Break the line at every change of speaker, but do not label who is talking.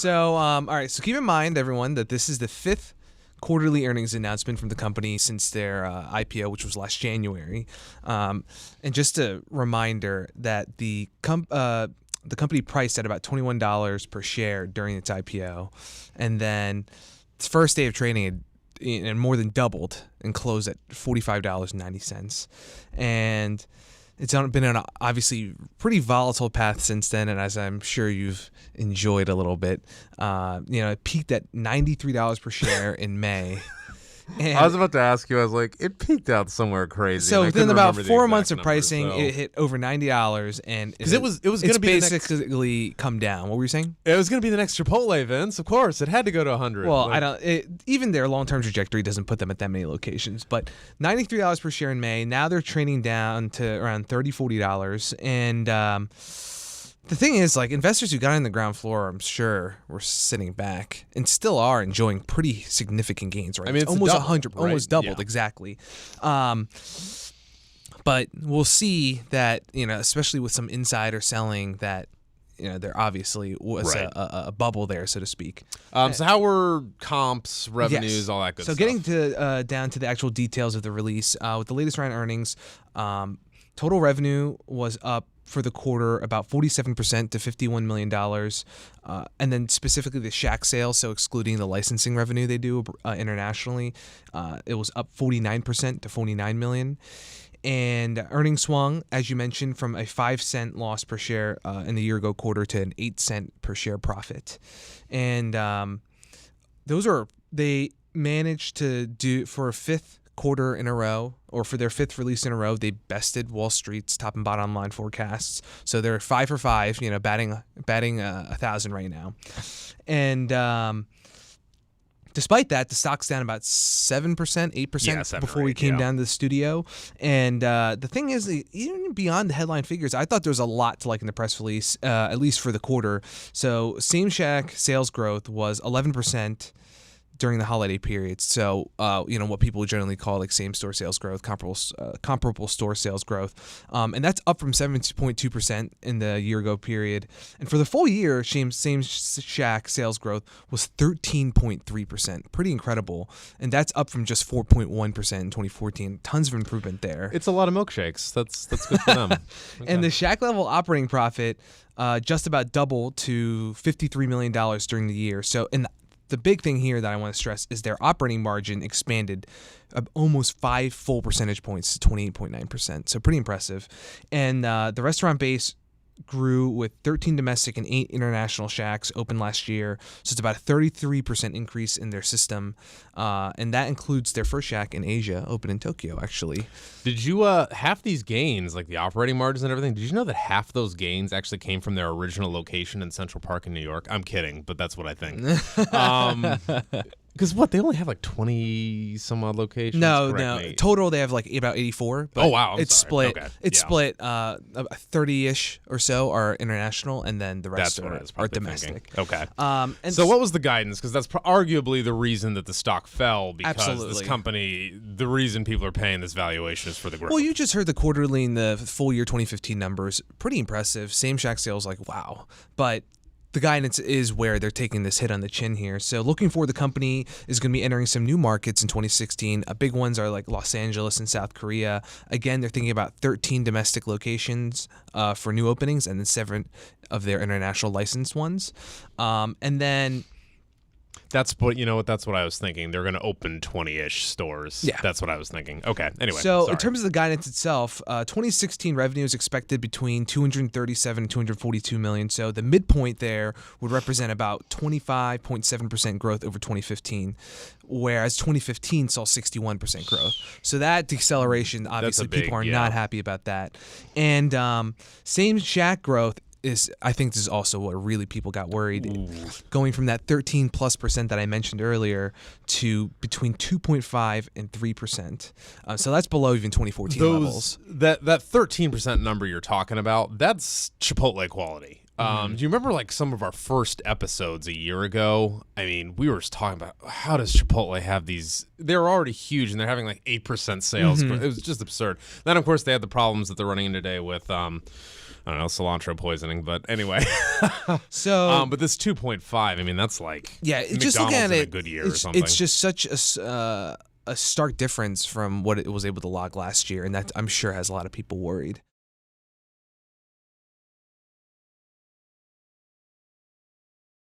So, all right. So keep in mind, everyone, that this is the 5th quarterly earnings announcement from the company since their IPO, which was last January. And just a reminder that the company priced at about $21 per share during its IPO, and then its first day of trading it more than doubled and closed at $45.90. And it's been on obviously pretty volatile path since then, and as I'm sure you've enjoyed a little bit, it peaked at $93 per share in May. And
I was about to ask you. I was like, it peaked out somewhere crazy.
so
and I
within
couldn't
about
remember the
4
exact
months of
number,
pricing,
so-
it hit over $90, and
Because it was going
it's
to be
basically come down. What were you saying?
it was going to be the next Chipotle, Vince. Of course, it had to go to 100.
Well,
Like,
even their long-term trajectory doesn't put them at that many locations, but $93 per share in May. Now they're trading down to around $30, $40, and the thing is, like, investors who got in the ground floor, I'm sure, were sitting back and still are enjoying pretty significant gains. Right,
I mean, it's a
almost
double,
100,
right?
almost doubled
Yeah.
exactly. But we'll see that, especially with some insider selling, that there obviously was
Right.
a bubble there, so to speak.
so how were comps, revenues,
Yes.
all that good
So
stuff?
getting to down to the actual details of the release, with the latest round of earnings, total revenue was up for the quarter about 47% to $51 million. And then specifically the Shack sales, so excluding the licensing revenue they do internationally, it was up 49% to $49 million. And earnings swung, as you mentioned, from a 5-cent loss per share in the year-ago quarter to an 8-cent per share profit. And they managed to do, for a 5th quarter in a row, or for their 5th release in a row, they bested Wall Street's top and bottom line forecasts. So they're 5 for 5, batting 1,000 right now. And despite that, the stock's down about 7%, 8% before we came down to the studio. And the thing is, even beyond the headline figures, I thought there was a lot to like in the press release, at least for the quarter. So Same Shack sales growth was 11% during the holiday period. So, what people generally call like same-store sales growth, comparable store sales growth. And that's up from 7.2% in the year-ago period. And for the full year, Same Shack sales growth was 13.3%. Pretty incredible. And that's up from just 4.1% in 2014. Tons of improvement there.
It's a lot of milkshakes. That's good for them. Okay.
And the Shack-level operating profit just about doubled to $53 million during the year. So, the big thing here that I want to stress is their operating margin expanded almost 5 full percentage points to 28.9%. So pretty impressive. And the restaurant base grew with 13 domestic and 8 international Shacks open last year. So it's about a 33% increase in their system. And that includes their first Shack in Asia, open in Tokyo, actually.
Did you, half these gains, like the operating margins and everything, did you know that half those gains actually came from their original location in Central Park in New York? I'm kidding, but that's what I think. Because they only have like 20 some odd locations?
No.
Correct me.
Total, they have like about 84. But
Oh, wow, I'm
it's
sorry.
split.
Okay,
It's
yeah.
split. 30-ish or so are international, and then the rest
That's what I was
are
probably
domestic.
thinking. Okay.
And
So what was the guidance? Because that's arguably the reason that the stock fell, because this
Absolutely.
company, the reason people are paying this valuation is for the growth.
Well, you just heard the quarterly and the full year 2015 numbers. Pretty impressive. Same Shack sales, like, wow. But the guidance is where they're taking this hit on the chin here. So looking forward, the company is going to be entering some new markets in 2016. Big ones are like Los Angeles and South Korea. Again, they're thinking about 13 domestic locations for new openings, and then 7 of their international licensed ones. And then
That's what That's what I was thinking. They're going to open 20-ish stores.
Yeah.
That's what I was thinking. Okay. Anyway.
So
sorry.
in terms of the guidance itself, 2016 revenue is expected between 237 and 242 million. So the midpoint there would represent about 25.7% growth over 2015, whereas 2015 saw 61% growth. So that deceleration, obviously, people are not happy about that. And Same Shack growth I think this is also what really people got worried.
Ooh.
Going from that 13+% that I mentioned earlier to between 2.5 and 3%. So that's below even 2014 levels.
That 13% number you're talking about, that's Chipotle quality. Do you remember like some of our first episodes a year ago? I mean, we were just talking about how does Chipotle have these? They're already huge and they're having like 8% sales. It was just absurd. Then of course they had the problems that they're running into today with I don't know, cilantro poisoning. But anyway,
So
but this 2.5, I mean, that's like
just looking at
McDonald's in a
it,
good year or something.
it's just such a stark difference from what it was able to log last year, and that I'm sure has a lot of people worried.